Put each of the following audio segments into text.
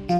So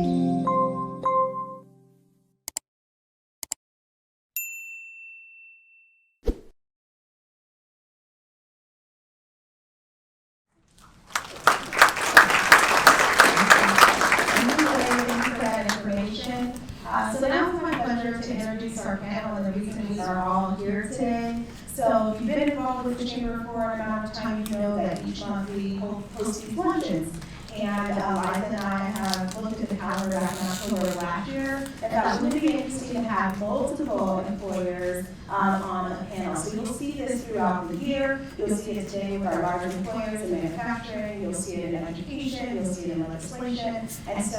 now it's my pleasure to introduce our panel and the reason we are all here today. So if you've been involved with the Chamber for an amount of time, you know that each month we host these luncheons. And Liza and I have looked at the calendar back in October of last year, and thought it would be interesting to have multiple employers on a panel. So you'll see this throughout the year. You'll see it today with our large employers in manufacturing. You'll see it in education. You'll see it in legislation. And so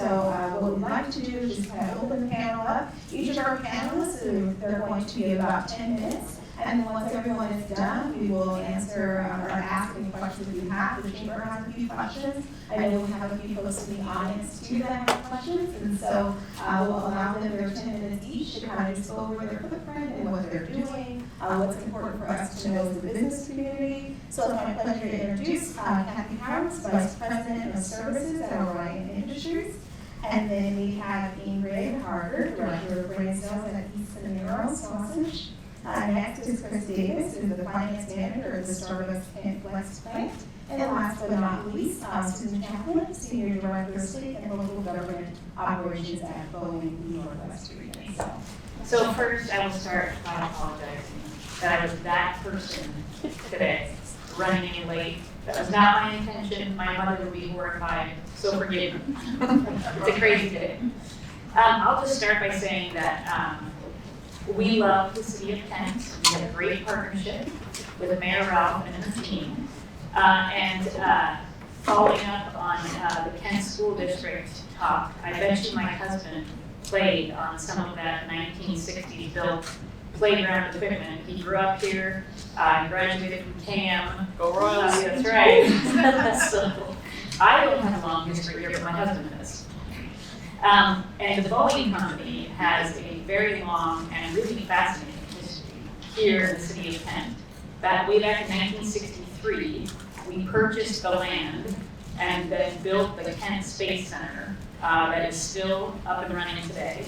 what we'd like to do is just kind of open the panel up. Each of our panelists, they're going to be about 10 minutes. And then once everyone is done, we will answer or ask any questions you have. The chamber has a few questions. I know we have a few folks in the audience too that have questions, and so we'll allow them their 10 minutes each to kind of just go over their footprint and what they're doing, what's important for us to know as a business community. So it's my pleasure to introduce Kathy Harris, Vice President of Services at Orion Industries. And then we have Ingrid Harger, Director of Brand Sales at Isernio Sausage. Next is Chris Davis, who is the Finance Manager of the Starbucks Kent Flex plant. And last but not least, Susan Champlain, Senior Director of State and Local Government Operations at Boeing, Northwest region. So first, I will start by apologizing that I was that person today, running in late. That was not my intention. My mother would be horrified, so forgive me. It's a crazy day. I'll just start by saying that we love the city of Kent. We have a great partnership with Mayor Ralph and his team. Following up on the Kent School District talk, I bet you my husband played on some of that 1960s built playground equipment. He grew up here, graduated from CAM. Go Royals! That's right. So I don't have a long history here, but my husband does. And the Boeing company has a very long and really fascinating history here in the city of Kent. Way back in 1963, we purchased the land and then built the Kent Space Center that is still up and running today.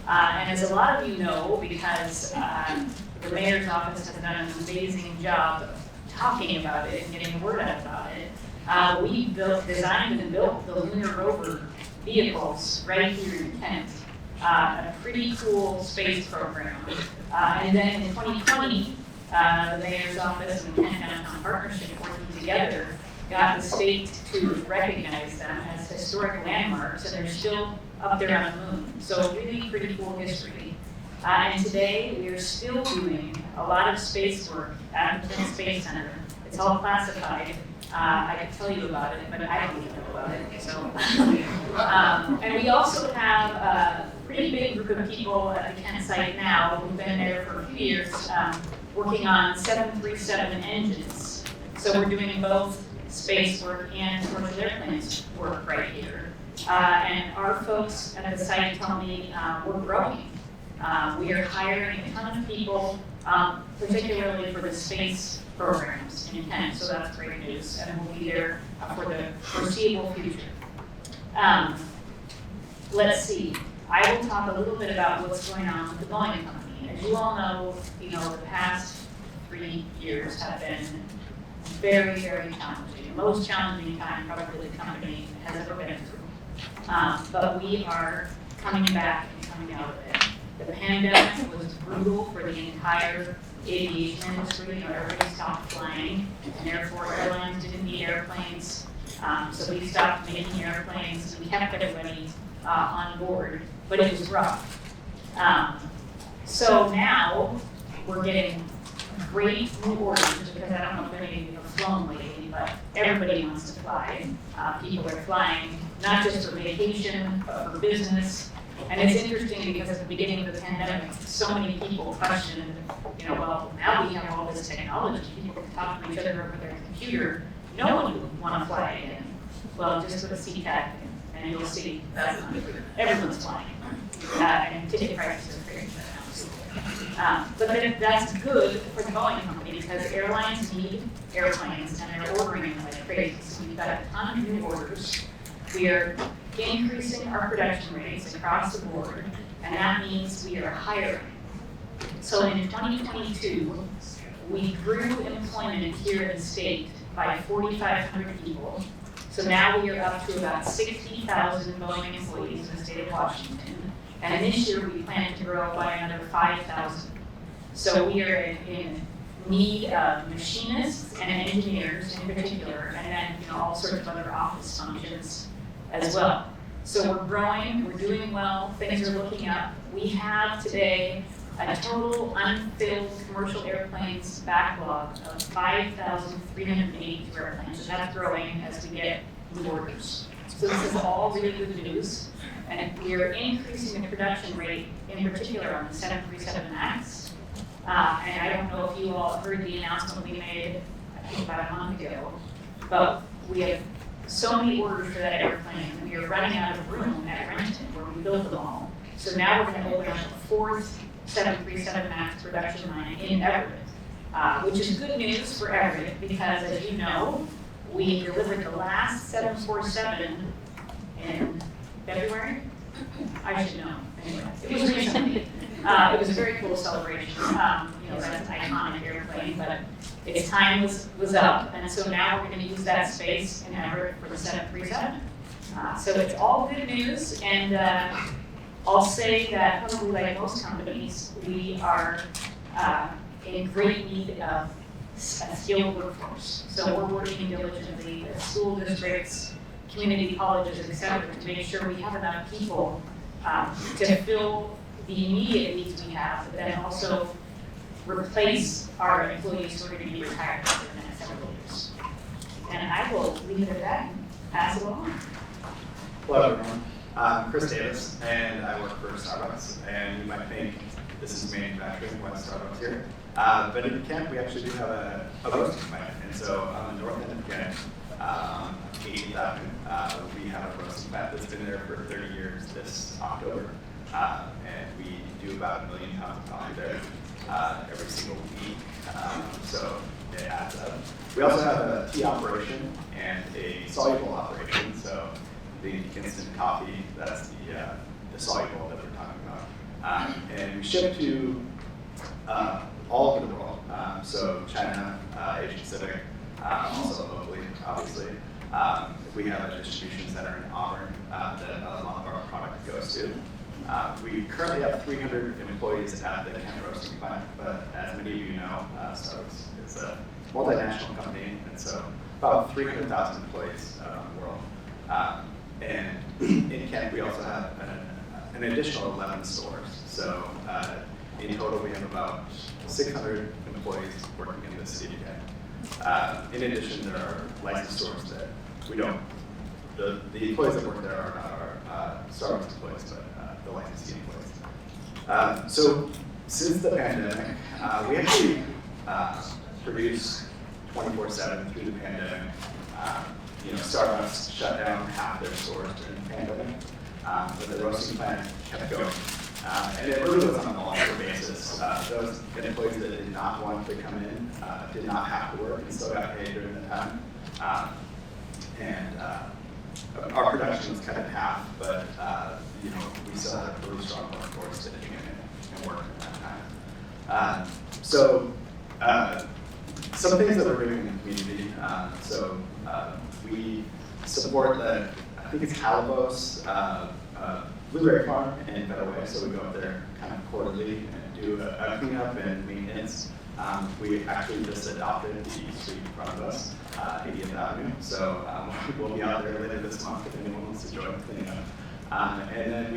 And as a lot of you know, because the mayor's office has done an amazing job of talking about it and getting the word out about it, we designed and built the lunar rover vehicles right here in Kent. A pretty cool space program. And then in 2020, the mayor's office and Kent Downtown Partnership working together got the state to recognize them as historic landmarks, and they're still up there on the moon. So really pretty cool history. And today we are still doing a lot of space work at the Kent Space Center. It's all classified. I could tell you about it, but I don't even know about it. So, and we also have a pretty big group of people at the Kent site now who've been there for a few years working on 737 engines. So we're doing both space work and commercial airplanes work right here. And our folks at the site tell me we're growing. We are hiring a ton of people, particularly for the space programs in Kent, so that's great news, and we'll be there for the foreseeable future. Let's see. I will talk a little bit about what's going on with the Boeing company. As you all know, the past 3 years have been very, very challenging. The most challenging time probably the company has ever been through. But we are coming back and coming out of it. The pandemic was brutal for the entire aviation industry. Everybody stopped flying, and therefore airlines didn't need airplanes. So we stopped making airplanes. We kept everybody on board, but it was rough. So now we're getting great new orders, because I don't know if any of you have flown lately, but everybody wants to fly. People are flying not just for vacation, but for business. And it's interesting because at the beginning of the pandemic, so many people questioned, well, now we have all this technology, people can talk to each other over their computer, no one would want to fly again. Well, just with a CTAC, and you'll see that's not true. Everyone's flying. And ticket prices are crazy now. But then that's good for the Boeing company, because airlines need airplanes and they're ordering them like crazy. So we've got a ton of new orders. We are increasing our production rates across the board, and that means we are hiring. So in 2022, we grew employment here in the state by 4,500 people. So now we are up to about 60,000 Boeing employees in the state of Washington. And this year we plan to grow by another 5,000. So we are in need of machinists and engineers in particular, and then all sorts of other office functions as well. So we're growing, we're doing well, things are looking up. We have today a total unfilled commercial airplanes backlog of 5,382 airplanes, and that's growing as we get new orders. So this is all really good news, and we are increasing the production rate, in particular on the 737 MAX. And I don't know if you all heard the announcement we made, I think about a month ago, but we have so many orders for that airplane, and we are running out of room at Renton where we built them all. So now we're going to open up a fourth 737 MAX production line in Everett, which is good news for Everett because, as you know, we delivered the last 747 in February. I should know. Anyway, it was recently. It was a very cool celebration. That's an iconic airplane, but its time was up, and so now we're going to use that space in Everett for the 737. So it's all good news, and I'll say that probably like most companies, we are in great need of a skilled workforce. So we're working diligently with school districts, community colleges, et cetera, to make sure we have enough people to fill the immediate needs we have, but then also replace our employees who are going to be retired for the next several years. And I will leave it at that and pass it along. Hello everyone, I'm Chris Davis and I work for Starbucks, and you might think this is manufacturing, why Starbucks here. But in Kent we actually do have a roasting plant, and so on the north end of Kent, 8th Avenue, we have a roasting plant that's been there for 30 years this October. And we do about 1 million pounds of coffee there every single week, so it adds up. We also have a tea operation and a soluble operation, so the instant coffee, that's the soluble that we're talking about. And we ship to all over the world, so China, Asia Pacific, also locally, obviously. We have a distribution center in Auburn that a lot of our product goes to. We currently have 300 employees at the Kent roasting plant, but as many of you know, Starbucks is a multinational company, and so about 300,000 employees around the world. And in Kent, we also have an additional 11 stores. So in total, we have about 600 employees working in the city of Kent. In addition, there are licensed stores that we don't, the employees that work there are not our Starbucks employees, but the licensee employees. So since the pandemic, we actually produce 24/7 through the pandemic. Starbucks shut down half their stores during the pandemic, but the roasting plant kept going. And it really was on a long-term basis. Those employees that did not want to come in did not have to work and still got paid during the time. Our production was cut in half, but we still had a really strong workforce that came in and worked at that time. Some things that we're doing in the community. We support I think it's Calabos blueberry farm in Bedaway, so we go up there kind of quarterly and do a cleanup and maintenance. We actually just adopted the street in front of us, 80th Avenue, so we'll be out there later this month if anyone wants to join cleaning up. And then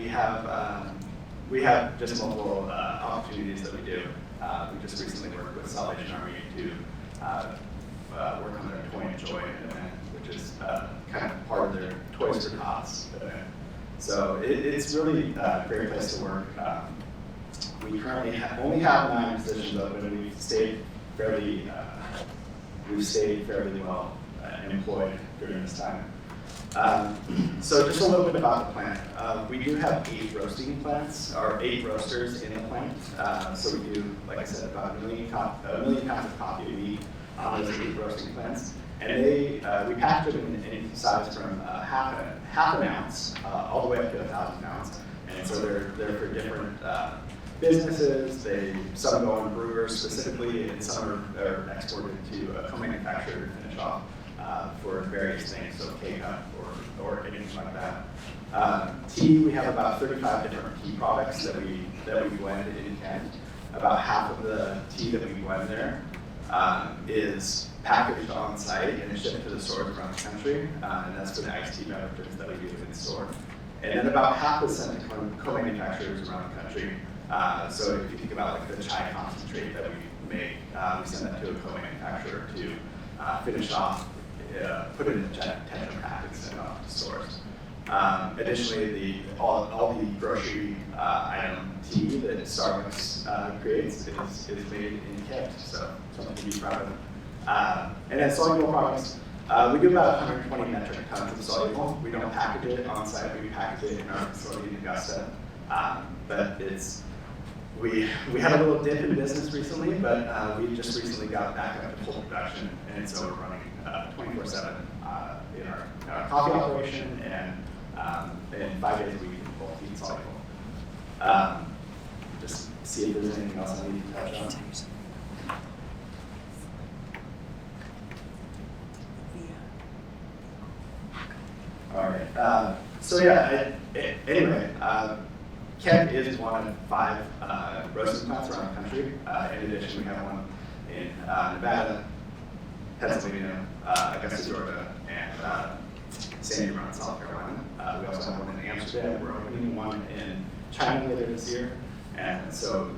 we have just multiple opportunities that we do. We just recently worked with Salvation Army to work on their Toy and Joy event, which is kind of part of their Toys for Tots event. So it's really a great place to work. We currently only have 9 positions open, and we've stayed fairly well employed during this time. So just a little bit about the plant. We do have 8 roasting plants, or 8 roasters in the plant. So we do, like I said, about 1 million pounds of coffee a week on those 8 roasting plants. And we package them in any size from half an ounce all the way up to 1,000 pounds. And so they're for different businesses. Some go on brewers specifically, and some are exported to a co-manufacturer to finish off for various things, so K-Cup or anything like that. Tea, we have about 35 different tea products that we blend in Kent. About half of the tea that we blend there is packaged on site and shipped to the stores around the country, and that's for the iced tea beverages that we do in store. And then about half is sent to co-manufacturers around the country. So if you think about like the chai concentrate that we make, we send that to a co-manufacturer to finish off, put it in a Tetra Pak and send it off to stores. Additionally, all the grocery item tea that Starbucks creates is made in Kent, so something to be proud of. And then soluble products, we do about 120 metric tons of soluble. We don't package it on site, we package it in our facility in Augusta. But we had a little dip in business recently, but we just recently got back up to full production, and so we're running 24/7 in our coffee operation and 5 days a week in both tea and soluble. Just see if there's anything else I need to touch on. All right. So yeah. Anyway, Kent is one of 5 roasting plants around the country. In addition, we have one in Nevada, Pennsylvania, Augusta, Georgia, and San Diego, South Carolina. We also have one in Amsterdam. We're opening one in China later this year, and so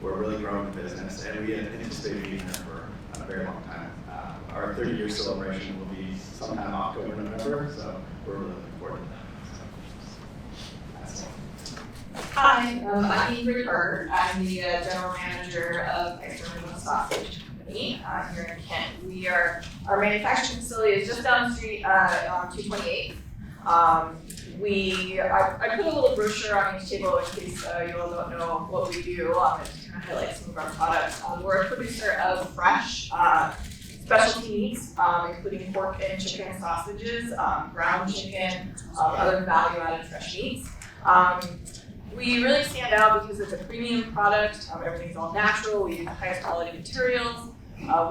we're really growing the business, and we anticipate being there for a very long time. Our 30-year celebration will be sometime October, November, so we're really looking forward to that. That's all. Hi, I'm Ingrid Harger. I'm the general manager of Isernio Sausage Company here in Kent. Our manufacturing facility is just down the street on 228. I put a little brochure on each table in case you all don't know what we do. It kind of highlights some of our products. We're a producer of fresh specialty meats, including pork and chicken sausages, ground chicken, other value-added fresh meats. We really stand out because it's a premium product. Everything's all natural. We use the highest quality materials.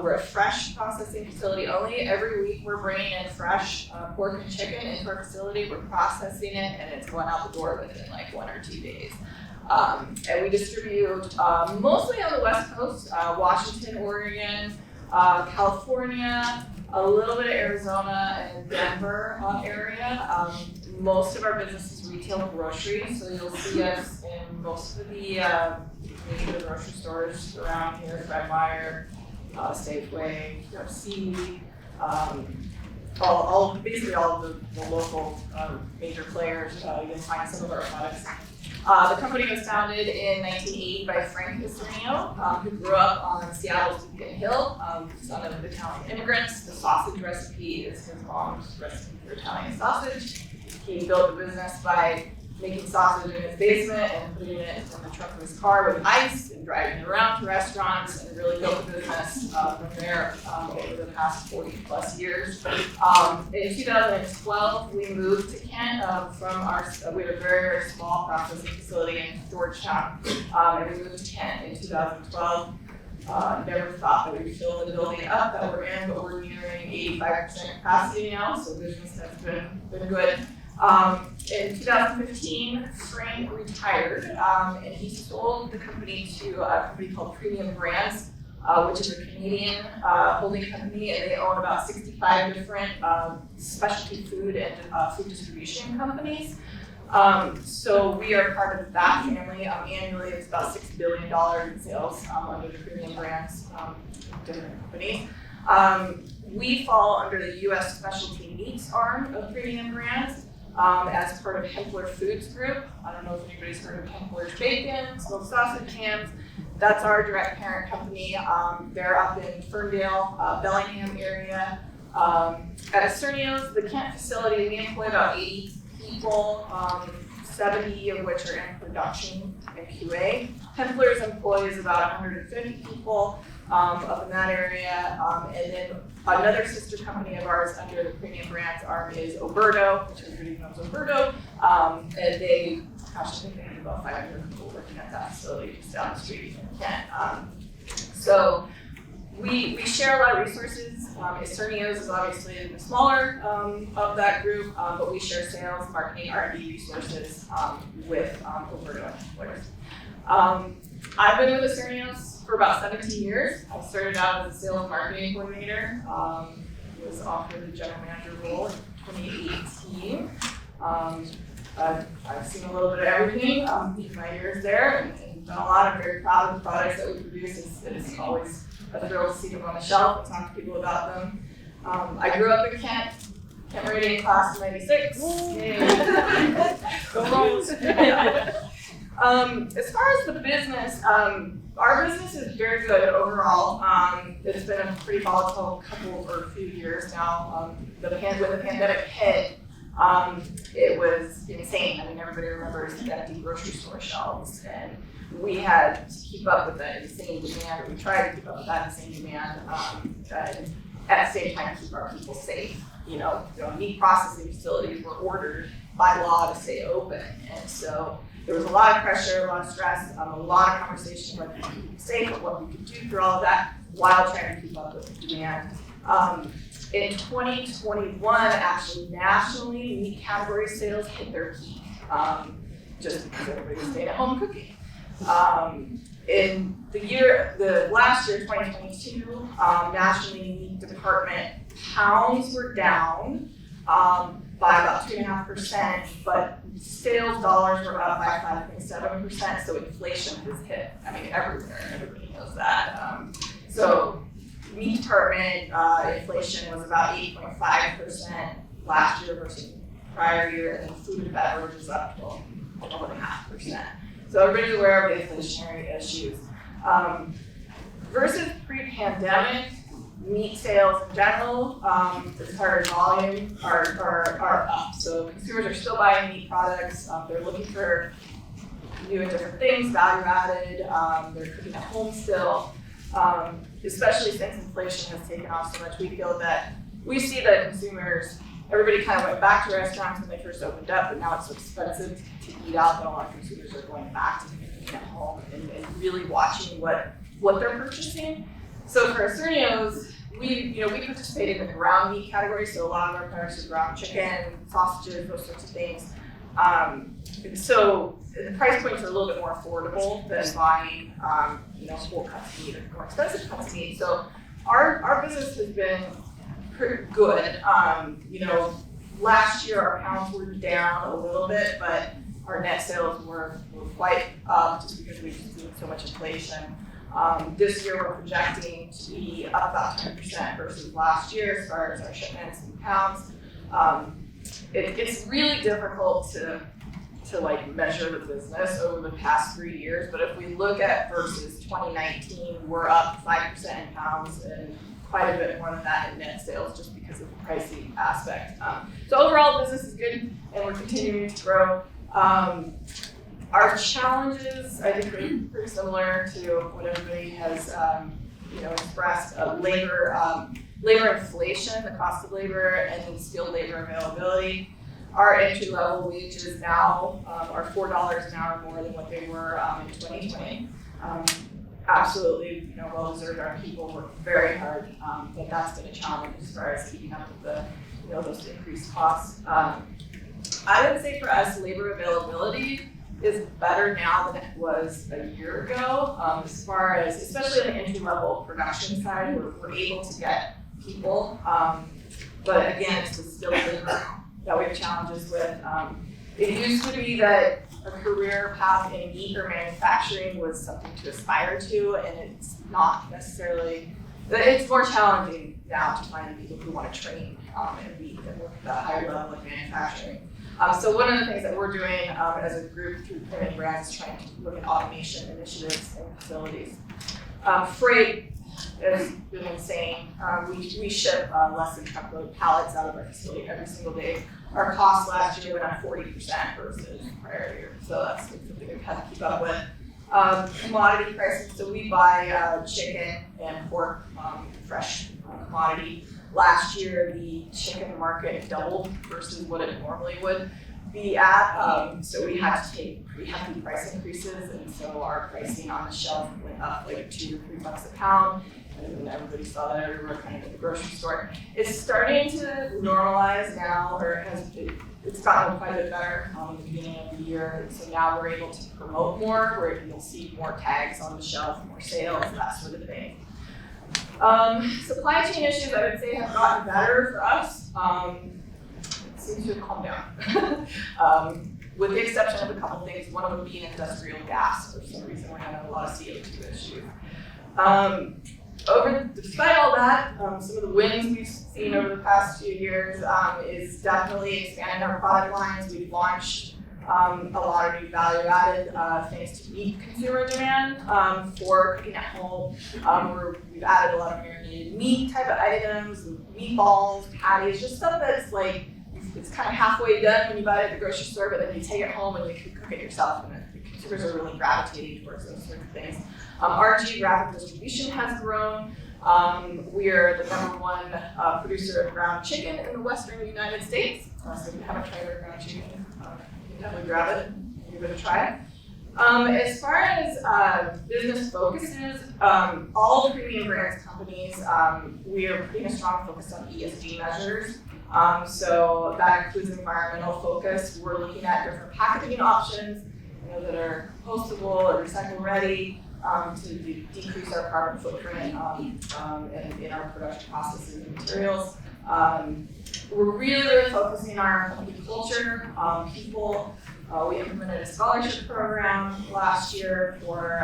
We're a fresh processing facility only. Every week we're bringing in fresh pork and chicken into our facility. We're processing it, and it's going out the door within like 1 or 2 days. And we distribute mostly on the West Coast, Washington, Oregon, California, a little bit of Arizona and Denver area. Most of our business is retail grocery, so you'll see us in most of the major grocery stores around here, Fred Meyer, Safeway, UFC, basically all of the local major players. You can find some of our products. The company was founded in 1980 by Frank Isernio, who grew up on Seattle's Beacon Hill, son of Italian immigrants. The sausage recipe is his mom's recipe for Italian sausage. He built the business by making sausage in his basement and putting it in the trunk of his car with ice and driving it around to restaurants, and really built the business from there over the past 40 plus years. In 2012, we moved to Kent we had a very, very small processing facility in Georgetown, and we moved to Kent in 2012. Never thought that we'd fill the building up that we're in, but we're nearing 85% capacity now, so business has been good. In 2015, Frank retired, and he sold the company to a company called Premium Brands, which is a Canadian holding company, and they own about 65 different specialty food and food distribution companies. So we are part of that family. Annually, it's about $6 billion in sales under the Premium Brands, different companies. We fall under the U.S. specialty meats arm of Premium Brands. As part of Hempler Foods Group. I don't know if anybody's heard of Hempler's Bacon, smoked sausage hams. That's our direct parent company. They're up in Ferndale, Bellingham area. At Isernio's, the Kent facility, we employ about 80 people, 70 of which are in production and QA. Hempler's employs about 150 people up in that area. And then Another sister company of ours under the premium brands arm is Oberto, which everybody knows Oberto. And they, gosh, I think they have about 500 people working at that facility just down the street in Kent. So we share a lot of resources. Isernio's is obviously the smaller of that group, but we share sales, marketing, R&D resources with Oberto and employers. I've been with Isernio's for about 17 years. I started out as a sales and marketing coordinator. Was offered the general manager role in 2018. I've seen a little bit of everything in my years there, and done a lot. I'm very proud of the products that we produce. It's always a thrill to see them on the shelf and talk to people about them. I grew up in Kent Meridian class of 96. Yay. Go Rolls. As far as the business, our business is very good overall. It's been a pretty volatile couple or few years now. When the pandemic hit, it was insane. I mean, everybody remembers the empty grocery store shelves, and we had to keep up with that insane demand, or we tried to keep up with that insane demand, and at the same time keep our people safe. Meat processing facilities were ordered by law to stay open, and so there was a lot of pressure, a lot of stress, a lot of conversation about keeping people safe, and what we could do through all of that while trying to keep up with the demand. In 2021, actually nationally, meat category sales hit their peak, just because everybody was staying at home cooking. In the last year, 2022, nationally meat department pounds were down by about 2.5%, but sales dollars were up by 5.7%, so inflation has hit, everywhere, everybody knows that. So meat department inflation was about 8.5% last year versus prior year, and then food and beverage is up 12.5%. So everybody's aware of the inflationary issues. Versus pre-pandemic, meat sales in general, as far as volume, are up. So consumers are still buying meat products. They're looking for new and different things, value added. They're cooking at home still. Especially since inflation has taken off so much, we see that consumers, everybody kind of went back to restaurants when they first opened up, but now it's so expensive to eat out that a lot of consumers are going back to cooking at home and really watching what they're purchasing. So for Isernio's, we participated in the ground meat category, so a lot of our products are ground chicken, sausages, those sorts of things. So the price points are a little bit more affordable than buying, whole cuts of meat or more expensive cuts of meat. So our business has been pretty good. Last year our pounds were down a little bit, but our net sales were quite up just because we've seen so much inflation. This year we're projecting to be up about 10% versus last year as far as our shipments and pounds. It's really difficult to measure the business over the past 3 years, but if we look at versus 2019, we're up 5% in pounds and quite a bit more than that in net sales just because of the pricing aspect. So overall, business is good and we're continuing to grow. Our challenges, I think, are pretty similar to what everybody has expressed. Labor inflation, the cost of labor, and then skilled labor availability. Our entry-level wages now are $4 an hour more than what they were in 2020. Absolutely, well-deserved. Our people work very hard, but that's been a challenge as far as keeping up with those increased costs. I would say for us, labor availability is better now than it was a year ago. As far as, especially on the entry-level production side, we're able to get people, but again, it's the skilled labor that we have challenges with. It used to be that a career path in meat or manufacturing was something to aspire to, and it's not necessarily. It's more challenging now to find people who want to train in meat and work at that higher level of manufacturing. So one of the things that we're doing as a group through Premium Brands is trying to look at automation initiatives in facilities. Freight has been insane. We ship less than truckload pallets out of our facility every single day. Our costs last year went up 40% versus prior year. So that's something we've had to keep up with. Commodity prices, so we buy chicken and pork, fresh commodity. Last year, the chicken market doubled versus what it normally would be at, so we had to take pretty hefty price increases, and so our pricing on the shelf went up like $2 to $3 a pound, and everybody saw that everywhere, kind of at the grocery store. It's starting to normalize now, or it's gotten quite a bit better in the beginning of the year, so now we're able to promote more, where you'll see more tags on the shelf, more sales, that sort of thing. Supply chain issues, I would say, have gotten better for us. It seems to have calmed down. With the exception of a couple things, one of them being industrial gas. For some reason, we're having a lot of CO2 issues. Despite all that, some of the wins we've seen over the past few years is definitely expanding our product lines. We've launched a lot of new value-added things to meet consumer demand for cooking at home. We've added a lot of marinated meat type of items, meatballs, patties, just stuff that's like, it's kind of halfway done when you buy it at the grocery store, but then you take it home and you can cook it yourself, and the consumers are really gravitating towards those sort of things. Our geographic distribution has grown. We are the #1 producer of ground chicken in the western United States. So if you haven't tried our ground chicken, you can definitely grab it and give it a try. As far as business focuses, all premium brands companies, we are putting a strong focus on ESG measures. So that includes environmental focus. We're looking at different packaging options, that are compostable or recycle ready, to decrease our carbon footprint in our production processes and materials. We're really focusing on our company culture, people. We implemented a scholarship program last year for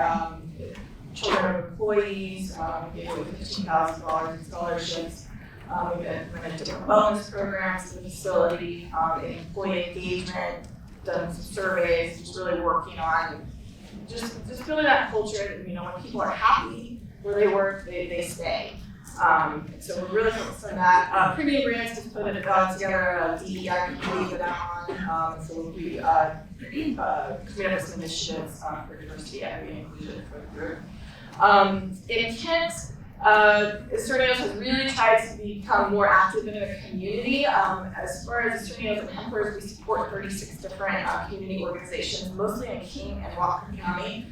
children of employees, gave away $15,000 in scholarships. We've implemented different wellness programs in the facility, employee engagement, done some surveys, just really working on just building that culture that, when people are happy where they work, they stay. So we're really focused on that. Premium Brands just put together a DEI committee that I'm on, so we coming up with some initiatives for diversity, equity, and inclusion for the group. In Kent, Isernio has really tried to become more active in the community. As far as Isernio and Hempers, we support 36 different community organizations, mostly in King and Whatcom County.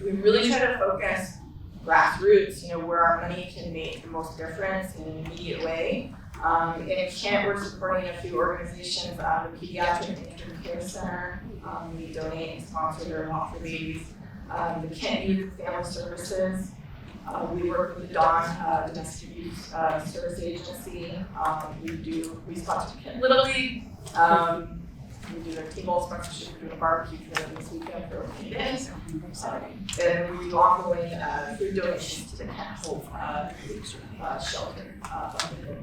We really try to focus grassroots, where our money can make the most difference in an immediate way. In Kent, we're supporting a few organizations, the Pediatric and Infant Care Center. We donate and sponsor their walk for babies. The Kent Youth Family Services. We work with the Dawn Domestic Youth Service Agency. We sponsor Kent Little League. We do their T-ball sponsorship. We're doing a barbecue for them this weekend for a few days. And we do ongoing food donations to the Kent Hope shelter.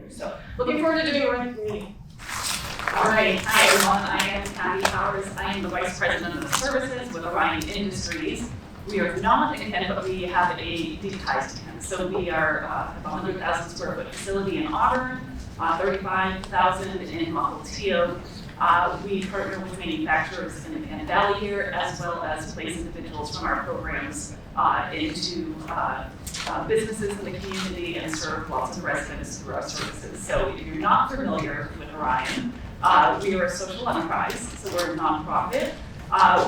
So looking forward to doing more in the community. All right, hi everyone, I am Kathy Powers. I am the Vice President of Services with Orion Industries. We are not in Kent, but we have a deep ties to Kent. So we are a 100,000 square foot facility in Auburn, 35,000 in Mukilteo. We partner with manufacturers in the Kent Valley here, as well as place individuals from our programs into businesses in the community and serve lots of residents through our services. So if you're not familiar with Orion, we are a social enterprise, so we're a nonprofit.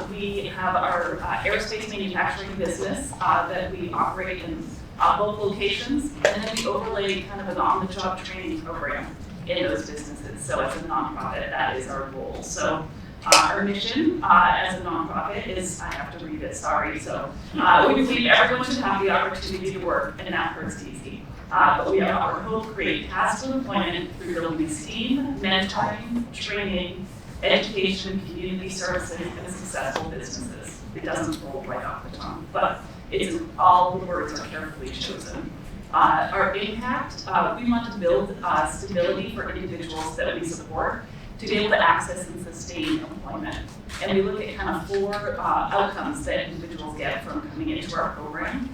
We have our aerospace manufacturing business that we operate in both locations, and then we overlay kind of an on-the-job training program in those businesses. So as a nonprofit, that is our goal. So our mission as a nonprofit is, I have to read it, sorry. So we believe everyone should have the opportunity to work, and that hurts easy. But we are our hope create paths to employment through building esteem, mentoring, training, education, community services, and successful businesses. It doesn't roll right off the tongue, but it's all the words are carefully chosen. Our impact, we want to build stability for individuals that we support to be able to access and sustain employment. And we look at kind of 4 outcomes that individuals get from coming into our program,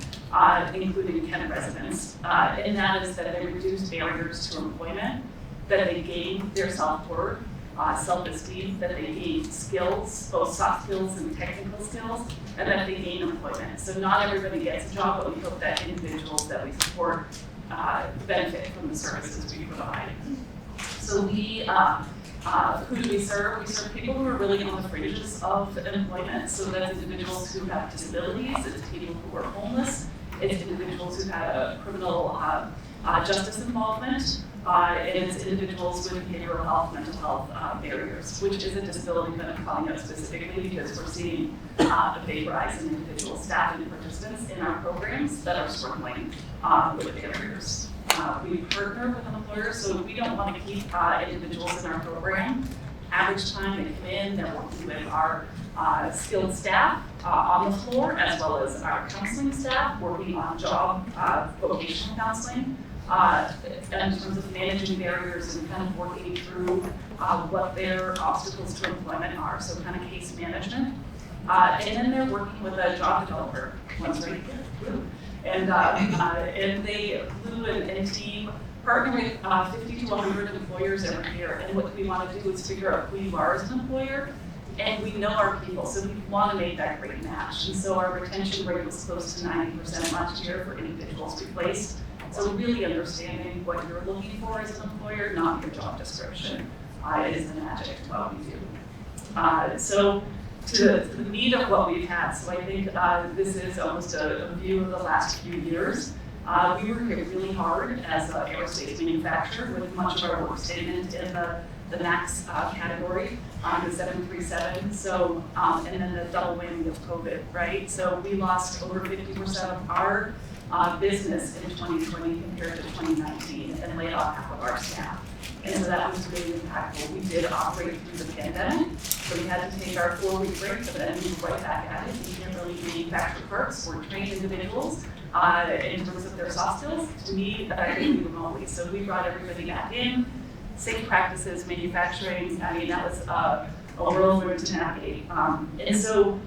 including Kent residents. And that is that they reduce barriers to employment, that they gain their self-worth, self-esteem, that they gain skills, both soft skills and technical skills, and that they gain employment. So not everybody gets a job, but we hope that individuals that we support benefit from the services we provide. So we, who do we serve? We serve people who are really on the fringes of employment. So that's individuals who have disabilities, it's people who are homeless, it's individuals who have a criminal justice involvement, and it's individuals with behavioral health, mental health barriers, which is a disability that I'm calling out specifically because we're seeing a big rise in individual staff and participants in our programs that are struggling with barriers. We partner with employers, so we don't want to keep individuals in our program. Average time they come in, they're working with our skilled staff on the floor, as well as our counseling staff working on job vocational counseling. In terms of managing barriers and kind of working through what their obstacles to employment are, so kind of case management. And then they're working with a job developer, one's right here, and they, Lou and team, partner with 50 to 100 employers every year, and what we want to do is figure out who you are as an employer, and we know our people, so we want to make that great match. And so our retention rate was close to 90% last year for individuals we placed. So really understanding what you're looking for as an employer, not your job description, is the magic of what we do. So to the meat of what we've had, so I think this is almost a view of the last few years. We were hit really hard as an aerospace manufacturer with much of our work statement in the MAX category, the 737, so, and then the double whammy of COVID, right? So we lost over 50% of our business in 2020 compared to 2019 and laid off half of our staff. And so that was really impactful. We did operate through the pandemic, so we had to take our 4-week break, but then move right back at it. We can't really manufacture parts or train individuals in terms of their soft skills to meet effectively remotely. So we brought everybody back in, safe practices, manufacturing. I mean, that was a whirlwind to navigate. And so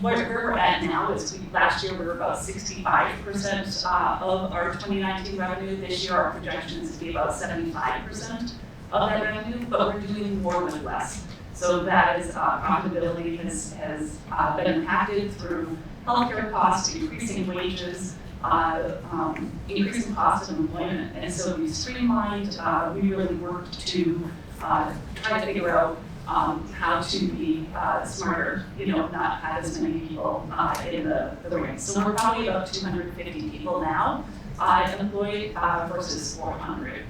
where we're at now is last year we were about 65% of our 2019 revenue. This year our projection is to be about 75% of that revenue, but we're doing more with less. So that is profitability has been impacted through healthcare costs, increasing wages, increasing cost of employment. And so we streamlined, we really worked to try to figure out how to be smarter, not have as many people in the ranks. So we're probably about 250 people now employed versus 400.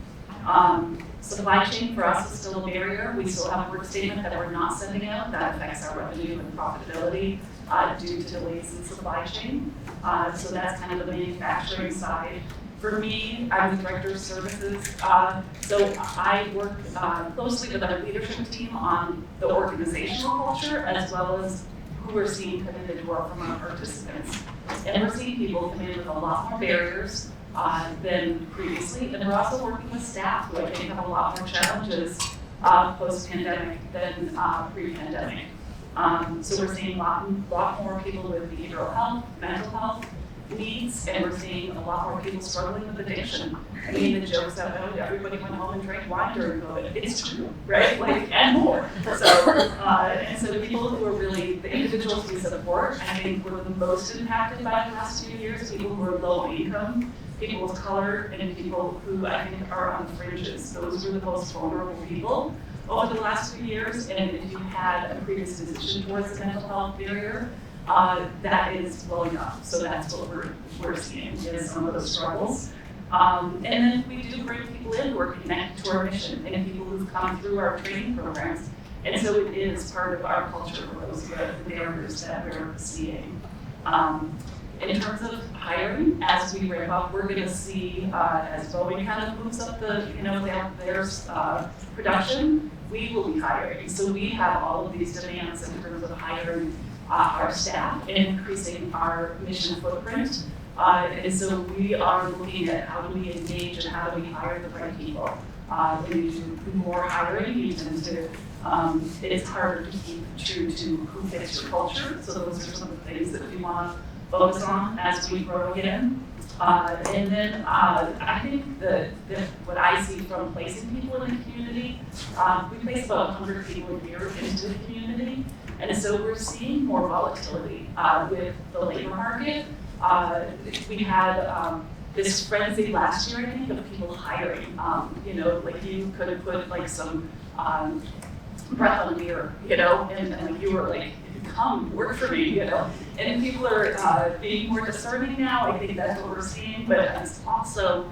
Supply chain for us is still a barrier. We still have a work statement that we're not sending out. That affects our revenue and profitability due to delays in supply chain. So that's kind of the manufacturing side. For me, I'm the director of services, so I work closely with our leadership team on the organizational culture as well as who we're seeing come in the door from our participants. And we're seeing people come in with a lot more barriers than previously, and we're also working with staff who I think have a lot more challenges post-pandemic than pre-pandemic. So we're seeing a lot more people with behavioral health, mental health needs, and we're seeing a lot more people struggling with addiction. I mean, the jokes about everybody went home and drank wine during COVID. It's true, right? And more. So, and so the people who are really, the individuals we support, I think were the most impacted by the last few years, people who are low income, people of color, and people who I think are on the fringes. Those were the most vulnerable people over the last few years, and if you had a predisposition towards the mental health barrier, that is blowing up. So that's what we're seeing is some of those struggles. And then we do bring people in who are connected to our mission and people who've come through our training programs. And so it is part of our culture for those the barriers that we're seeing. In terms of hiring, as we ramp up, we're going to see as Boeing kind of moves up their production, we will be hiring. So we have all of these demands in terms of hiring our staff and increasing our mission footprint. And so we are looking at how do we engage and how do we hire the right people. When you do more hiring, you tend to, it's harder to keep true to who fits your culture. So those are some of the things that we want to focus on as we grow again. And then I think that what I see from placing people in the community, we place about 100 people a year into the community. And so we're seeing more volatility with the labor market. We had this frenzy last year, I think, of people hiring. Like you could have put like some breath on a mirror, and like you were like, come work for me, And people are being more discerning now. I think that's what we're seeing, but it's also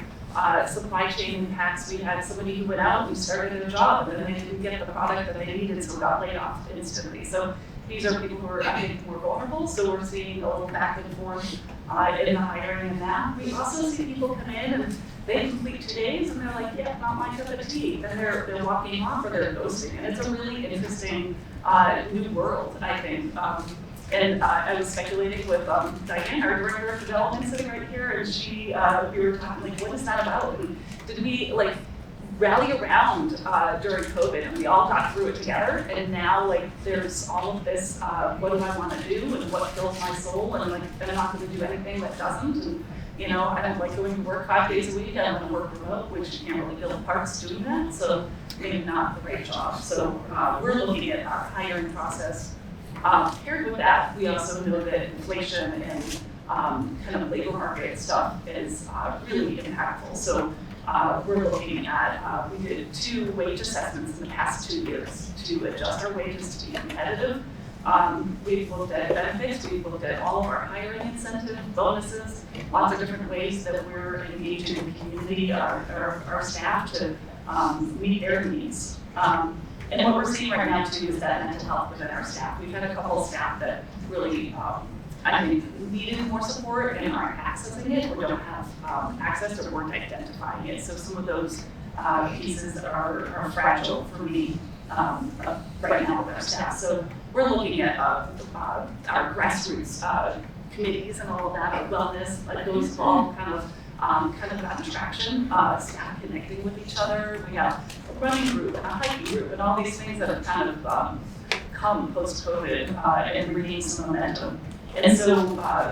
supply chain impacts. We had somebody who went out and started a job, and then they didn't get the product that they needed, so got laid off instantly. So these are people who are, I think, more vulnerable. So we're seeing a little back and forth in the hiring and that. We also see people come in and they complete 2 days and they're like, yeah, not my cup of tea. And they're walking off or they're ghosting. And it's a really interesting new world, I think. And I was speculating with Diane, our director of development, sitting right here, and we were talking like, what is that about? And did we like rally around during COVID, and we all got through it together? And now like there's all of this, what do I want to do, and what fills my soul, and like I'm not going to do anything that doesn't. And I don't like going to work 5 days a week. I want to work remote, which you can't really build parts doing that. So maybe not the right job. So we're looking at our hiring process. Paired with that, we also know that inflation and kind of labor market stuff is really impactful. So we're looking at, we did 2 wage assessments in the past 2 years to adjust our wages to be competitive. We've looked at benefits, we've looked at all of our hiring incentive, bonuses, lots of different ways that we're engaging the community, our staff to meet their needs. And what we're seeing right now too is that mental health within our staff. We've had a couple of staff that really, I think, needed more support and aren't accessing it or don't have access or weren't identifying it. So some of those pieces are fragile for me right now with our staff. So we're looking at our grassroots committees and all of that, our wellness, like those all kind of gotten traction, staff connecting with each other. We have a running group and a hiking group and all these things that have kind of come post-COVID and regained some momentum. And so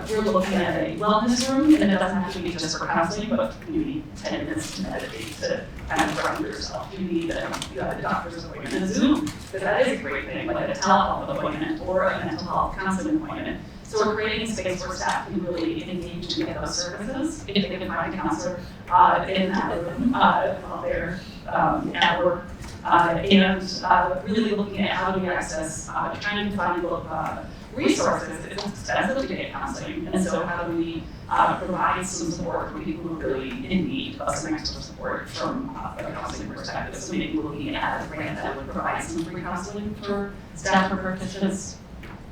we're looking at a wellness room, and it doesn't have to be just for counseling, but you need 10 minutes to meditate, to kind of ground yourself. You have a doctor's appointment, a Zoom, because that is a great thing, like a telehealth appointment or a mental health counseling appointment. So we're creating a space where staff can really engage and get those services if they can find a counselor in that room while they're at work. And really looking at how do we access, trying to find resources. It's expensive to get counseling, and so how do we provide some support for people who are really in need of some extra support from a counseling perspective. So maybe looking at a grant that would provide some free counseling for staff or participants.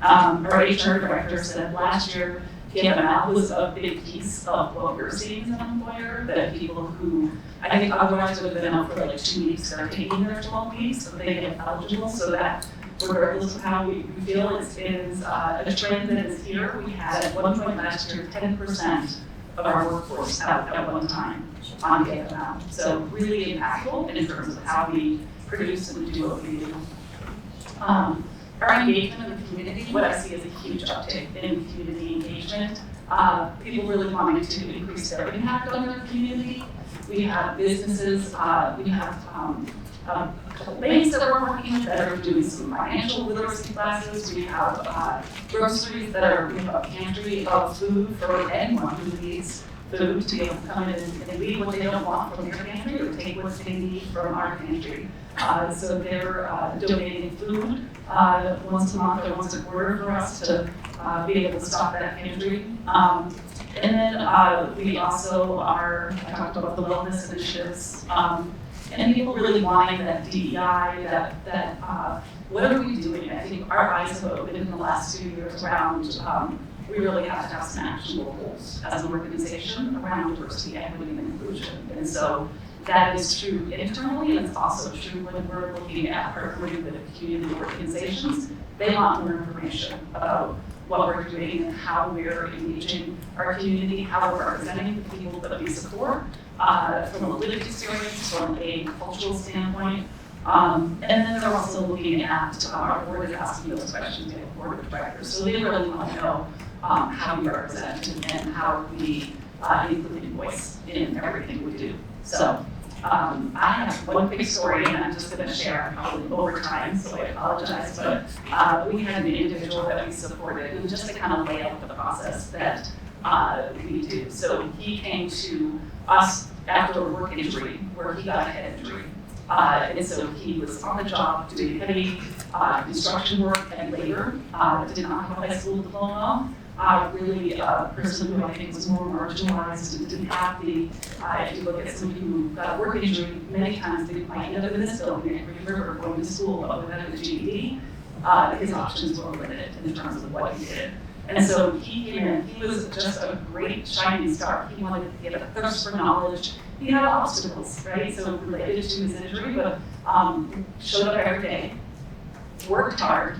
Our HR director said last year PMML was a big piece of what we're seeing as an employer, that people who I think otherwise would have been out for like 2 weeks are taking their 12 weeks, so they get eligible, so that regardless of how we feel is a trend that is here. We had at one point last year 10% of our workforce out at one time on PMML. So really impactful in terms of how we produce and do what we do. Our engagement in the community, what I see is a huge uptick in community engagement. People really wanting to increase their impact on their community. We have businesses, we have a couple banks that we're working with that are doing some financial literacy classes. We have groceries that we have a pantry of food for anyone who needs food to be able to come in and leave what they don't want from their pantry or take what they need from our pantry. So they're donating food once a month or once a quarter for us to be able to stock that pantry. And then we also I talked about the wellness initiatives, and people really wanting that DEI, that what are we doing? I think our eyes have opened in the last 2 years around, we really have to have some actionable goals as an organization around diversity, equity, and inclusion. And so that is true internally, and it's also true when we're looking at partnering with community organizations. They want more information about what we're doing and how we're engaging our community, how we're representing the people that we support, from a lived experience, from a cultural standpoint. And then they're also looking at our board is asking those questions to the board of directors. So they really want to know how we represent and how we include voice in everything we do. So I have one big story, and I'm just going to share probably over time, so I apologize, but we had an individual that we supported, and just to kind of lay out the process that we do. So he came to us after a work injury where he got a head injury. And so he was on the job doing heavy construction work and labor, did not have a high school diploma, really a person who I think was more marginalized and didn't have the, if you look at somebody who got a work injury, many times they might end up in this building at Green River going to school, but without a GED, his options were limited in terms of what he did. And so he came in, he was just a great shining star. He wanted to get a thirst for knowledge. He had obstacles, right? So related to his injury, but showed up every day, worked hard,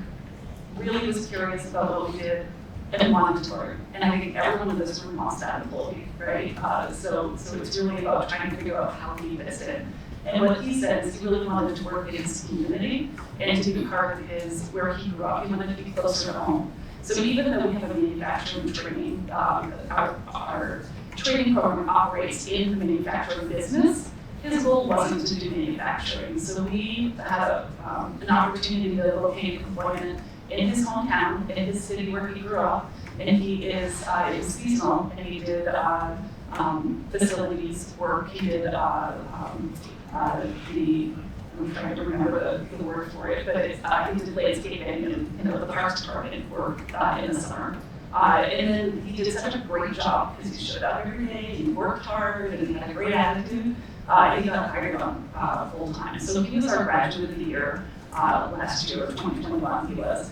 really was curious about what we did, and wanted to learn. And I think everyone in this room wants that employee, right? So it's really about trying to figure out how he fits in. And what he said is he really wanted to work in his community and to be part of his, where he grew up, he wanted to be closer to home. So even though we have a manufacturing training, our training program operates in the manufacturing business, his goal wasn't to do manufacturing. So we had an opportunity to locate employment in his hometown, in his city where he grew up, and he is, it was seasonal, and he did facilities work, he did I'm trying to remember the word for it, but he did landscaping and the parks department work in the summer. And then he did such a great job because he showed up every day, he worked hard, and he had a great attitude. He got hired on full time. So he was our graduate of the year last year, 2021 he was.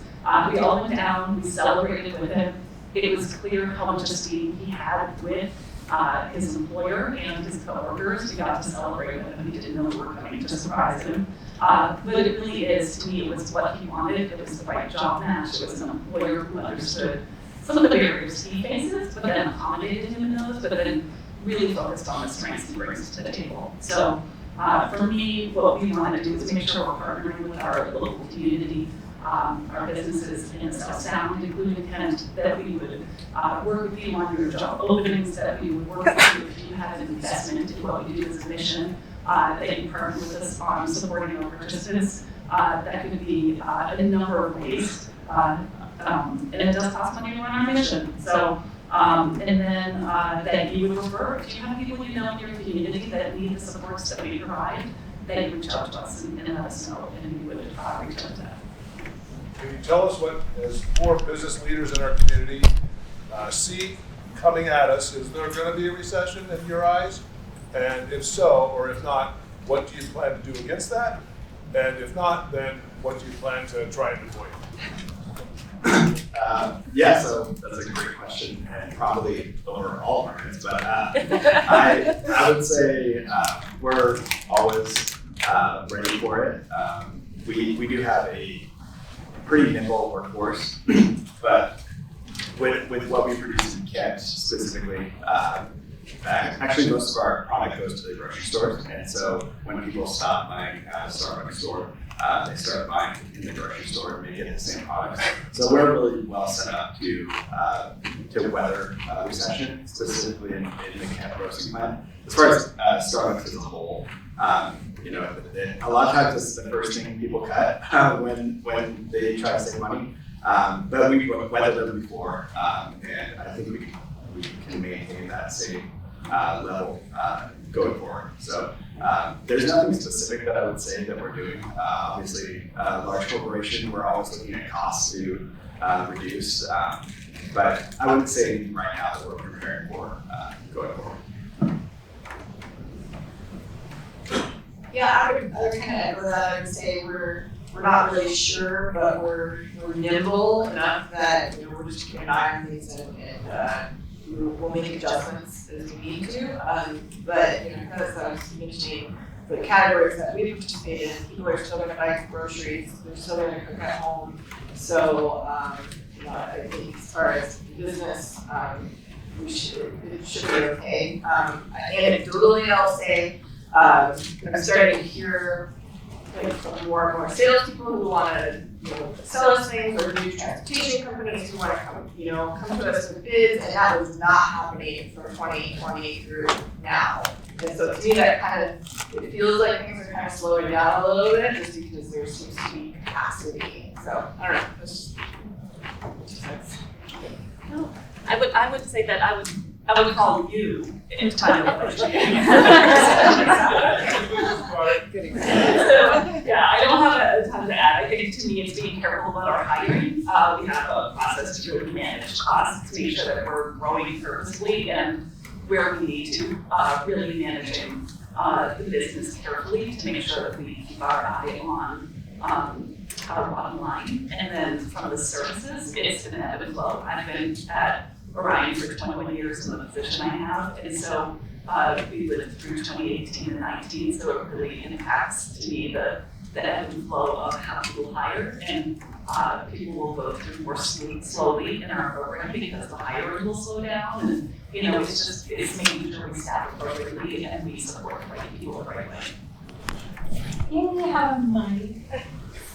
We all went down, we celebrated with him. It was clear how much esteem he had with his employer and his coworkers. We got to celebrate with him. He didn't know we were coming to surprise him. But it really is, to me, it was what he wanted. It was the right job match. It was an employer who understood some of the barriers he faces, but then accommodated him in those, but then really focused on the strengths he brings to the table. So for me, what we want to do is make sure we're partnering with our local community, our businesses in South Sound, including Kent, that we would work with you on your job openings, that we would work with you if you have an investment in what we do as a mission, that you partner with us on supporting our participants. That could be a number of ways. And it does cost money to run our mission. So, and then that you would refer, if you have people you know in your community that need the supports that we provide, that you reach out to us and let us know, and we would reach out to that. Can you tell us what, as 4 business leaders in our community, see coming at us? Is there going to be a recession in your eyes? And if so, or if not, what do you plan to do against that? And if not, then what do you plan to try and avoid? Yeah, so that's a great question, and probably over all markets, but I would say we're always ready for it. We do have a pretty nimble workforce, but with what we produce in Kent specifically, actually most of our product goes to the grocery stores, and so when people stop buying at a Starbucks store, they start buying in the grocery store and may get the same products. So we're really well set up to weather recession, specifically in the Kent roasting plant. As far as Starbucks as a whole, you know, a lot of times it's the first thing people cut when they try to save money. But we've weathered them before, and I think we can maintain that same level going forward. So there's nothing specific that I would say that we're doing. Obviously, a large corporation, we're always looking at costs to reduce, but I wouldn't say anything right now that we're preparing for going forward. Yeah, I would kind of echo that. I would say we're not really sure, but we're nimble enough that we're just keeping an eye on things and we'll make adjustments as we need to. But because I was mentioning for the categories that we participate in, people are still going to buy groceries. They're still going to cook at home. So I think as far as business, it should be okay. Anecdotally, I'll say I'm starting to hear like from more and more salespeople who want to, sell us things, or new transportation companies who want to come to us with bids, and that was not happening from 2020 through now. And so to me, that kind of, it feels like things are kind of slowing down a little bit, just because there seems to be capacity. So I don't know. That's just I would say that I would call you if time was Yeah, I don't have a ton to add. I think to me it's being careful about our hiring. We have a process to really manage costs, to make sure that we're growing purposefully and where we need to, really managing the business carefully to make sure that we keep our eye on our bottom line. And then from the services, it's an ebb and flow. I've been at Orion for 21 years in the position I have, and so we lived through 2018 and 19, so it really impacts to me the ebb and flow of how people hire, and people will go through more slowly in our program because the hiring will slow down, and it's making sure we staff appropriately and we support the right people the right way. Here we have a mic.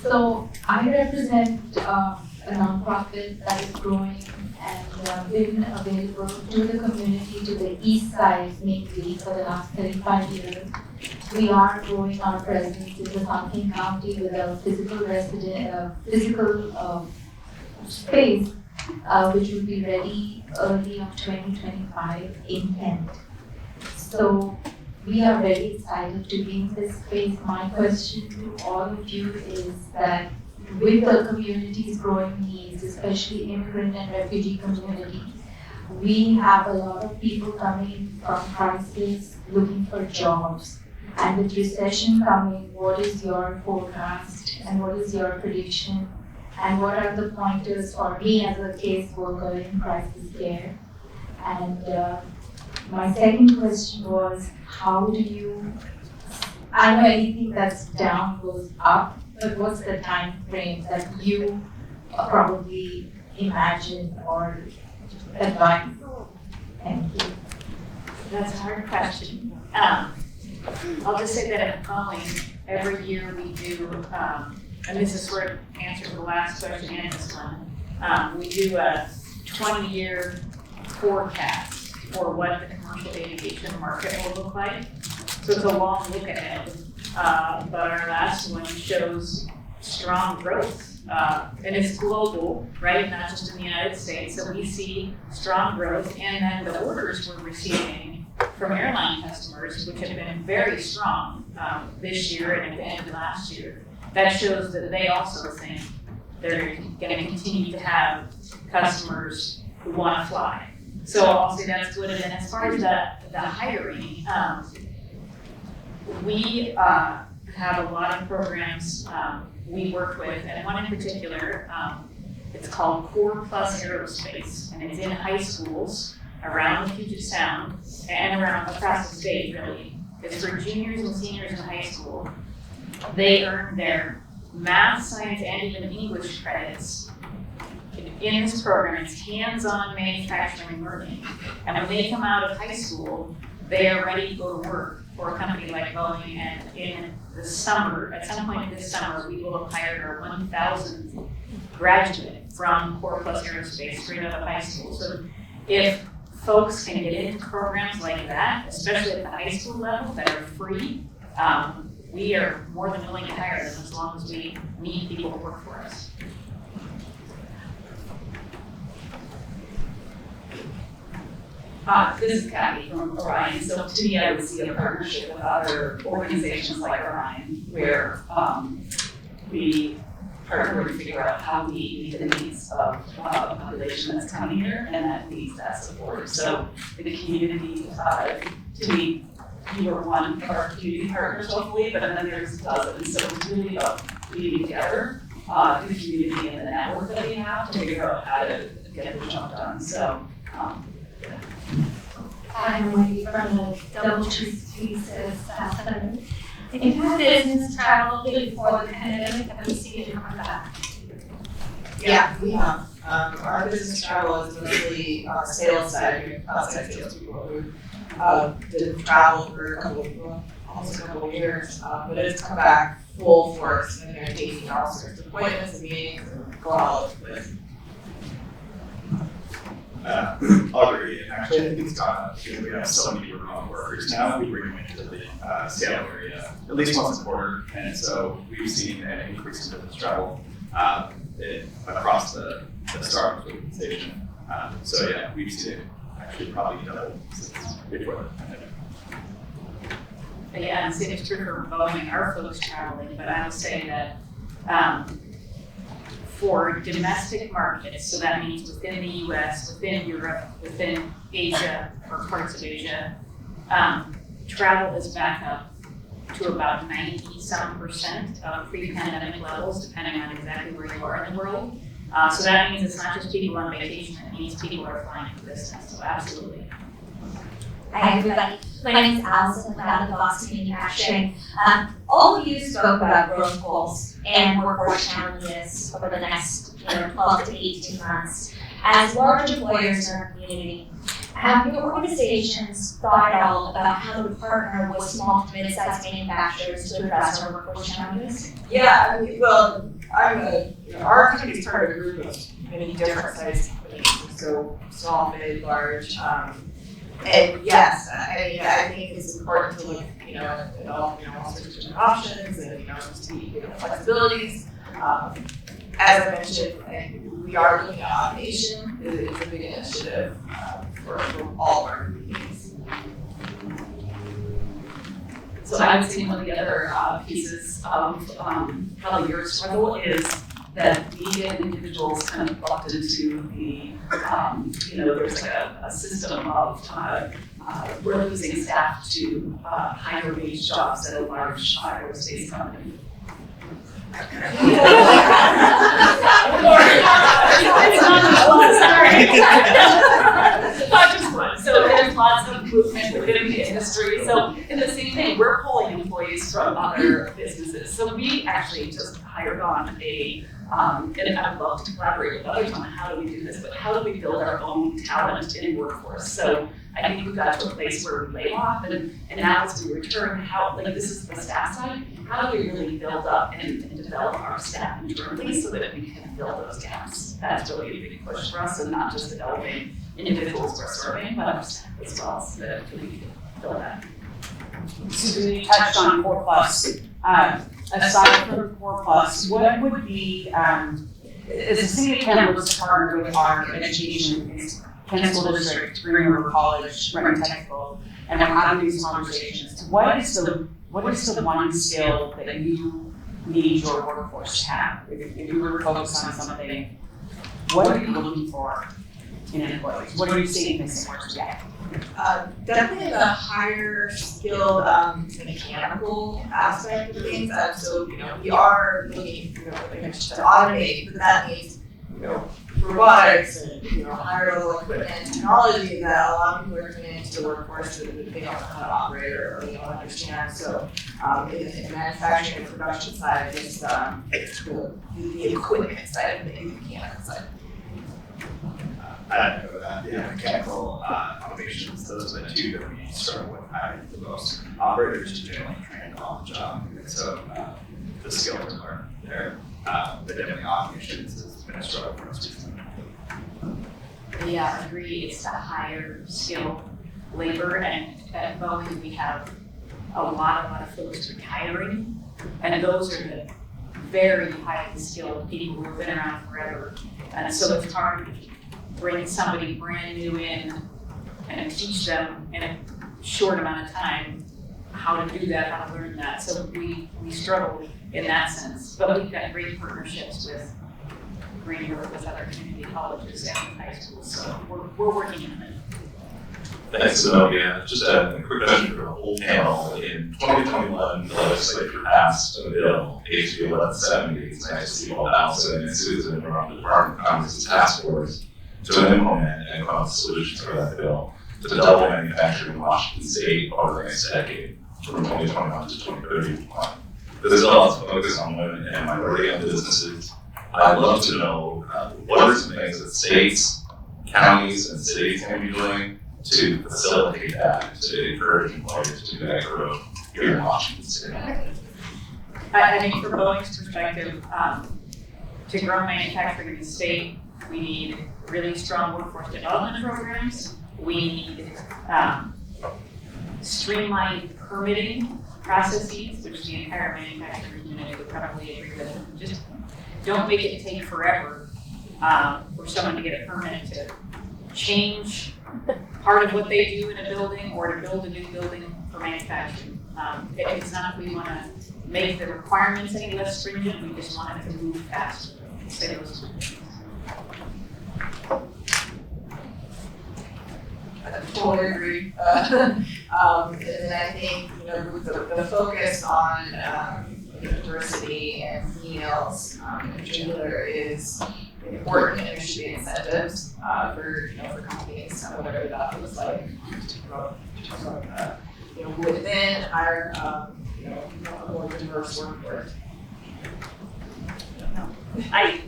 So I represent a nonprofit that is growing and been available to the community, to the east side mainly for the last 35 years. We are growing our presence in the Champlain County with a physical space which will be ready early of 2025 in Kent. So we are very excited to be in this space. My question to all of you is that with the community's growing needs, especially immigrant and refugee communities, we have a lot of people coming from crisis looking for jobs. And with recession coming, what is your forecast and what is your prediction? And what are the pointers for me as a caseworker in crisis care? And my second question was, how do you, I know anything that's down goes up, but what's the time frame that you probably imagine or advise? Thank you. That's a hard question. I'll just say that at Boeing, every year we do, and this is sort of answer the last question and this one, we do a 20-year forecast for what the commercial aviation market will look like. So it's a long look ahead, but our last one shows strong growth, and it's global, right? Not just in the United States. So we see strong growth, and then the orders we're receiving from airline customers, which have been very strong this year and at the end of last year, that shows that they also think they're going to continue to have customers who want to fly. So I'll say that's good. And as far as the hiring, we have a lot of programs we work with, and one in particular, it's called Core Plus Aerospace, and it's in high schools around the Puget Sound and around across the state, really. It's for juniors and seniors in high school. They earn their math, science, and even English credits in this program. It's hands-on manufacturing learning. And when they come out of high school, they are ready to go to work for a company like Boeing. And in the summer, at some point this summer, we will have hired our 1,000th graduate from Core Plus Aerospace straight out of high school. So if folks can get into programs like that, especially at the high school level that are free, we are more than willing to hire them as long as we need people to work for us. This is Kathy from Orion. So to me, I would see a partnership with other organizations like Orion, where we partner to figure out how we meet the needs of a population that's coming here and that needs that support. So the community, to me, you are one of our community partners, hopefully, but then there's dozens. So it's really about being together, the community and the network that we have to figure out how to get the job done. So. I'm Wendy from the Doubletree Thesis Center. In fact, business travel before the pandemic, have we seen it come back? Yeah, we have. Our business travel is mostly sales side, outside sales people who didn't travel for almost a couple of years, but it's come back full force and they're taking all sorts of appointments and meetings and going all over the place. I'll agree. And actually, I think it's gone up because we have so many remote workers now. We bring them into the Seattle area at least once a quarter, and so we've seen an increase in business travel across the Starbucks organization. So yeah, we've seen it actually probably double since before the pandemic. Yeah, and same is true for Boeing, our folks traveling, but I will say that for domestic markets, so that means within the US, within Europe, within Asia, or parts of Asia, travel is back up to about 90-some% of pre-pandemic levels, depending on exactly where you are in the world. So that means it's not just people on vacation, it means people are flying for business, so absolutely. Hi everybody, my name is Allison with Out of the Box Manufacturing. All of you spoke about growth goals and workforce challenges over the next 12 to 18 months. As large employers in our community, have your organizations thought at all about how to partner with small to mid-sized manufacturers to address our workforce challenges? Yeah, I mean, well, our company is part of a group of many different sized companies, so small, mid, large. And yes, I think it's important to look, at all sorts of different options and, just the flexibilities. As I mentioned, we are looking at automation. It's a big initiative for all of our communities. So I would say one of the other pieces of probably your struggle is that we get individuals kind of bucked into the, there's like a system of we're losing staff to higher wage jobs at a large aerospace company. Not just one. So there's lots of movement within the industry. So in the same thing, we're pulling employees from other businesses. So we actually just hired on and I'd love to collaborate with others on how do we do this, but how do we build our own talent in workforce? So I think we've got to a place where we lay off and now as we return, this is the staff side, how do we really build up and develop our staff internally so that we can fill those gaps? That's really a big push for us, and not just developing individuals we're serving, but our staff as well, so that we can fill that. Susan, you touched on 4+. Aside from 4+, what would be, as the city of Kent looks to partner with our education, Kent School District, Green River College, Renton Technical, and we're having these conversations, what is the one skill that you need your workforce to have? If you were focused on something, what are you looking for in employees? What are you seeing missing work yet? Definitely the higher skilled mechanical aspect of things. So we are looking to automate, but that means robotics and higher level equipment and technology that a lot of people are coming into the workforce that they don't know how to operate or they don't understand. So in the manufacturing and production side, it's the equipment side and the mechanical side. I don't know that. Yeah, mechanical automations, those are the two that we struggle with hiring the most. Operators generally trained on the job, and so the skills are there. But definitely automations has been a struggle for us recently. Yeah, I agree. It's the higher skilled labor, and at Boeing we have a lot of folks retiring, and those are the very highly skilled people who have been around forever, and so it's hard to bring somebody brand new in and teach them in a short amount of time how to do that, how to learn that. So we struggle in that sense, but we've got great partnerships with Green River, with other community colleges and high schools, so we're working on it. Thanks, Zenovia. Just a quick question for the whole panel. In 2021, the legislature passed a bill, HB 1170. It's nice to see all Allison and Susan from the Department of Commerce's task force to implement and come up with solutions for that bill to double manufacturing in Washington State over the next decade, from 2021 to 2031. This bill is focused on women and minority-owned businesses. I'd love to know what are some things that states, counties, and cities can be doing to facilitate that, to encourage employers to do that growth here in Washington State. I think from Boeing's perspective, to grow manufacturing in the state, we need really strong workforce development programs. We need streamlined permitting processes, which the entire manufacturing community would probably agree with. Just don't make it take forever for someone to get a permit to change part of what they do in a building or to build a new building for manufacturing. It's not that we want to make the requirements any less stringent, we just want it to move faster. Say those two things. I totally agree. And I think, the focus on diversity and females in particular is important, and there should be incentives for companies, whatever that looks like, to grow within our a more diverse workforce.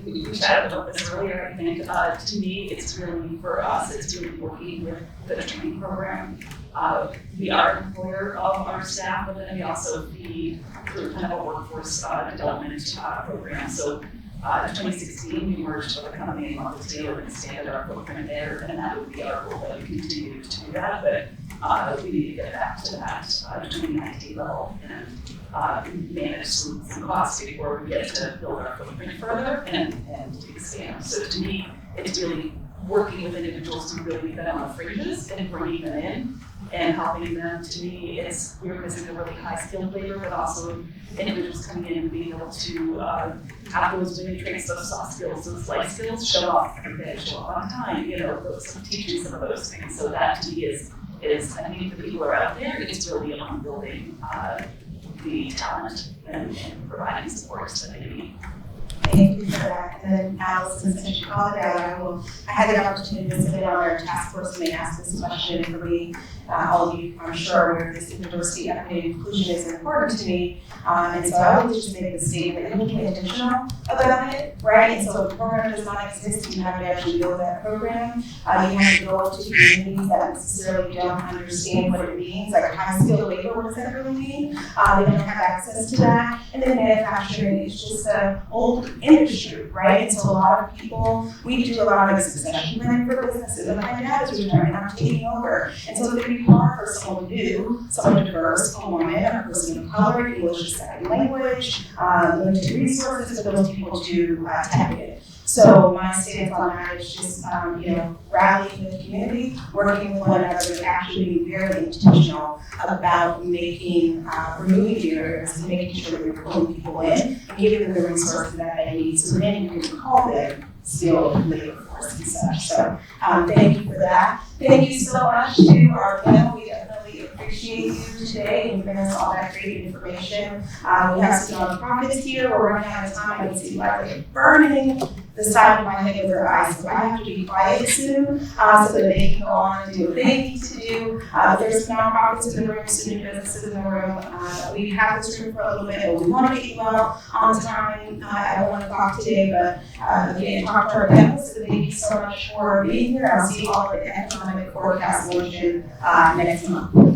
We chatted about this earlier. I think to me, it's really for us. It's really working with the training program. We are an employer of our staff, but then we also feed through kind of a workforce development program. So, in 2016, we merged with a company in Montreal and expanded our footprint there, and that would be our goal that we continue to do that. But we need to get back to that 2019 level and manage some costs before we get to build our footprint further and expand. So to me, it's really working with individuals who really been on the fringes and bringing them in and helping them. To me, we're missing a really high skilled labor, but also individuals coming in and being able to have those really traits, those soft skills, those life skills, show up every day, show up on time, teaching some of those things. So that to me is I think the people who are out there, it's really on building the talent and providing supports that they need. Thank you for that. And then Allison, since you called it out, I had the opportunity to sit on our task force and they asked this question for me. All of you, I'm sure, where this diversity, equity, and inclusion is important to me. And so I would just make the statement that we can be intentional about it, right? And so if the program does not exist, you have to actually build that program. You have to go to communities that necessarily don't understand what it means, like high-skilled labor, what does that really mean? They don't have access to that. And then manufacturing is just an old industry, right? And so a lot of people, we do a lot of succession planning for businesses, and my dad is retiring, I'm taking over. And so it's going to be hard for someone new, someone diverse, a woman, a person of color, English as a second language, limited resources for those people to tap in. So my stance on that is just, rallying with the community, working with one another, and actually being very intentional about removing barriers and making sure that you're pulling people in and giving them the resources that they need, so then you can call them skilled labor force and such. So thank you for that. Thank you so much to our panel. We definitely appreciate you today and giving us all that great information. We have some nonprofits here. We're running out of time. I can see why they're burning the side of my head with their eyes, so I have to be quiet soon so that they can go on and do what they need to do. There's nonprofits in the room, student businesses in the room. We have this room for a little bit, but we want to get you all on time. I don't want to talk today, but again, talk to our panelists. So thank you so much for being here. I'll see you all at the Economic Forecast Luncheon next month.